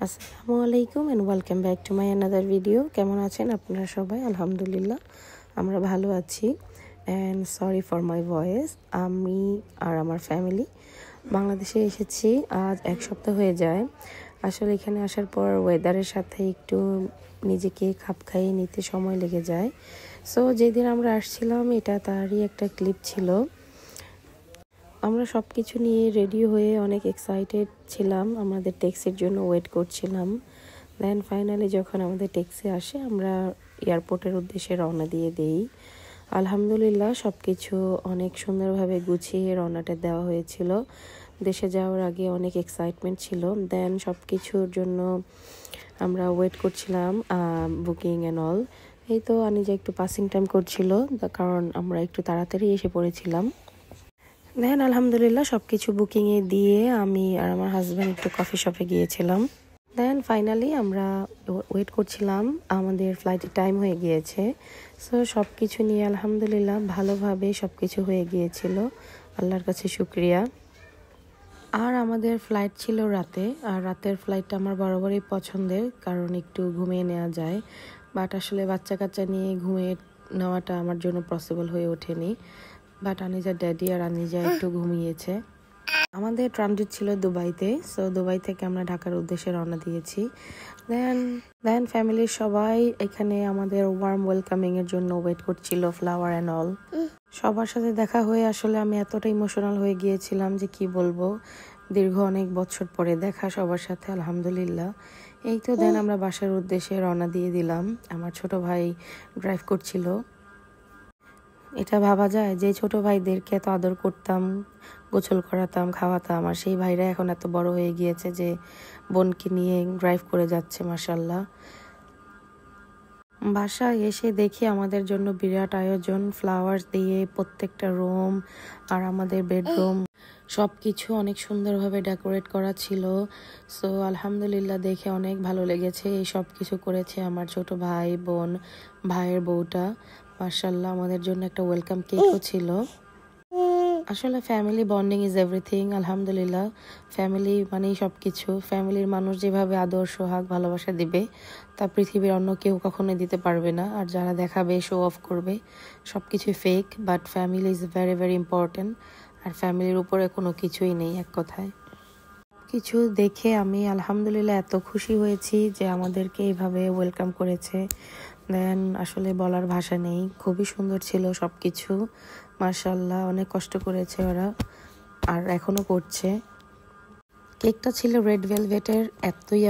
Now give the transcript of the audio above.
আসসালামু আলাইকুম and welcome back to my another video. কেমন আছেন আপনারা সবাই? আলহামদুলিল্লাহ আমরা ভালো আছি। And sorry for my voice. আমি আর আমার ফ্যামিলি বাংলাদেশে এসেছি আজ এক সপ্তাহ হয়ে যায়। আসলে এখানে আসার পর ওয়েদারের সাথে একটু নিজেকে খাপ খাইয়ে নিতে সময় লেগে যায়। সো যেদিন আমরা আসছিলাম এটা তারই একটা ক্লিপ ছিল। আমরা সব কিছু নিয়ে রেডি হয়ে অনেক এক্সাইটেড ছিলাম, আমাদের ট্যাক্সির জন্য ওয়েট করছিলাম। দেন ফাইনালি যখন আমাদের ট্যাক্সি আসে আমরা এয়ারপোর্টের উদ্দেশ্যে রওনা দিয়ে দেই। আলহামদুলিল্লাহ সব কিছু অনেক সুন্দরভাবে গুছিয়ে রওনাটা দেওয়া হয়েছিল। দেশে যাওয়ার আগে অনেক এক্সাইটমেন্ট ছিল। দেন সব কিছুর জন্য আমরা ওয়েট করছিলাম বুকিং অ্যান্ড অল। এই তো আনিজা একটু পাসিং টাইম করছিল, কারণ আমরা একটু তাড়াতাড়ি এসে পড়েছিলাম। দেন আলহামদুলিল্লাহ সব কিছু বুকিংয়ে দিয়ে আমি আর আমার হাজব্যান্ড একটু কফি শপে গিয়েছিলাম। দেন ফাইনালি আমরা ওয়েট করছিলাম, আমাদের ফ্লাইটের টাইম হয়ে গিয়েছে। সো সব কিছু নিয়ে আলহামদুলিল্লাহ ভালোভাবে সব কিছু হয়ে গিয়েছিল, আল্লাহর কাছে শুক্রিয়া। আর আমাদের ফ্লাইট ছিল রাতে, আর রাতের ফ্লাইটটা আমার বরাবরই পছন্দের, কারণ একটু ঘুমিয়ে নেওয়া যায়। বাট আসলে বাচ্চা কাচ্চা নিয়ে ঘুমিয়ে নেওয়াটা আমার জন্য পসিবল হয়ে ওঠেনি। বাট আনিজার ড্যাডি আর আনিজা একটু ঘুমিয়েছে। আমাদের ট্রানজিট ছিল দুবাইতে। সো দুবাই থেকে আমরা ঢাকার উদ্দেশ্যে রওনা দিয়েছি। দেন ফ্যামিলির সবাই এখানে আমাদের ওয়ার্ম ওয়েলকামিং এর জন্য ওয়েট করছিল, ফ্লাওয়ার অ্যান্ড অল। সবার সাথে দেখা হয়ে আসলে আমি এতটা ইমোশনাল হয়ে গিয়েছিলাম যে কি বলবো। দীর্ঘ অনেক বছর পরে দেখা সবার সাথে, আলহামদুলিল্লাহ। এই তো দেন আমরা বাসার উদ্দেশ্যে রওনা দিয়ে দিলাম। আমার ছোট ভাই ড্রাইভ করছিল। এটা ভাবা যায় যে ছোট ভাইদেরকে এত আদর করতাম, গোসল করাতাম, খাওয়াতাম, আর সেই ভাইরা এখন এত বড় হয়ে গিয়েছে যে বোনকে নিয়ে ড্রাইভ করে যাচ্ছে, মাশাআল্লাহ। বাসায় এসে দেখি আমাদের জন্য বিরাট আয়োজন, ফ্লাওয়ার্স দিয়ে প্রত্যেকটা রুম আর আমাদের বেডরুম সব কিছু অনেক সুন্দরভাবে ডেকোরেট করা ছিল। সো আলহামদুলিল্লাহ দেখে অনেক ভালো লেগেছে। এই সব কিছু করেছে আমার ছোট ভাই, বোন, ভাইয়ের বউটা। মাশাআল্লাহ আমাদের জন্য একটা ওয়েলকাম কেকও ছিল। আসলে ফ্যামিলি বন্ডিং ইজ এভরিথিং। আলহামদুলিল্লাহ ফ্যামিলি মানেই সব কিছু। ফ্যামিলির মানুষ যেভাবে আদর সোহাগ ভালোবাসা দিবে তা পৃথিবীর অন্য কেউ কখনোই দিতে পারবে না। আর যারা দেখাবে, শো অফ করবে, সব কিছু fake. But family is very very important. আর ফ্যামিলির উপরে কোনো কিছুই নেই, এক কথায়। কিছু দেখে আমি আলহামদুলিল্লাহ এত খুশি হয়েছি যে আমাদেরকে এইভাবে ওয়েলকাম করেছে। দেন আসলে বলার ভাষা নেই, খুবই সুন্দর ছিল সব কিছু। মাশাআল্লাহ অনেক কষ্ট করেছে ওরা, আর এখনো করছে। কেকটা ছিল রেড ভেলভেটের, এতই